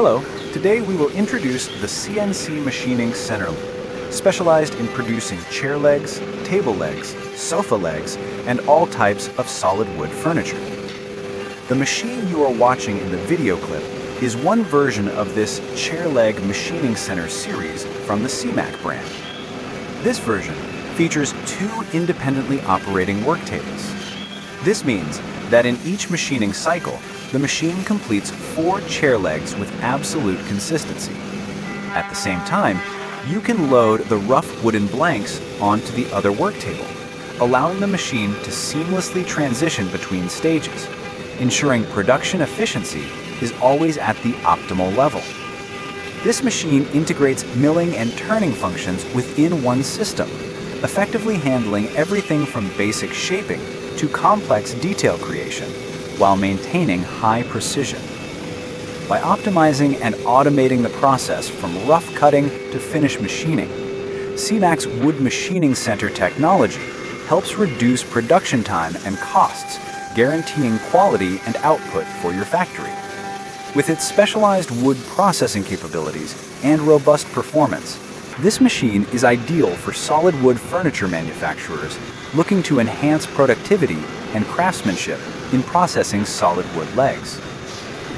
Hello, today we will introduce the CNC machining center, specialized in producing chair legs, table legs, sofa legs, and all types of solid wood furniture. The machine you are watching in the video clip is one version of this chair leg machining center series from the CMAC brand. This version features 2 independently operating work tables. This means that in each machining cycle, the machine completes 4 chair legs with absolute consistency. At the same time, you can load the rough wooden blanks onto the other work table, allowing the machine to seamlessly transition between stages, ensuring production efficiency is always at the optimal level. This machine integrates milling and turning functions within one system, effectively handling everything from basic shaping to complex detail creation, while maintaining high precision. By optimizing and automating the process from rough cutting to finish machining, CMAC's Wood Machining Center technology helps reduce production time and costs, guaranteeing quality and output for your factory. With its specialized wood processing capabilities and robust performance, this machine is ideal for solid wood furniture manufacturers looking to enhance productivity and craftsmanship in processing solid wood legs.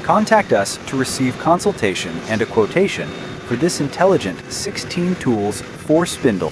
Contact us to receive consultation and a quotation for this intelligent 16 tools 4 spindle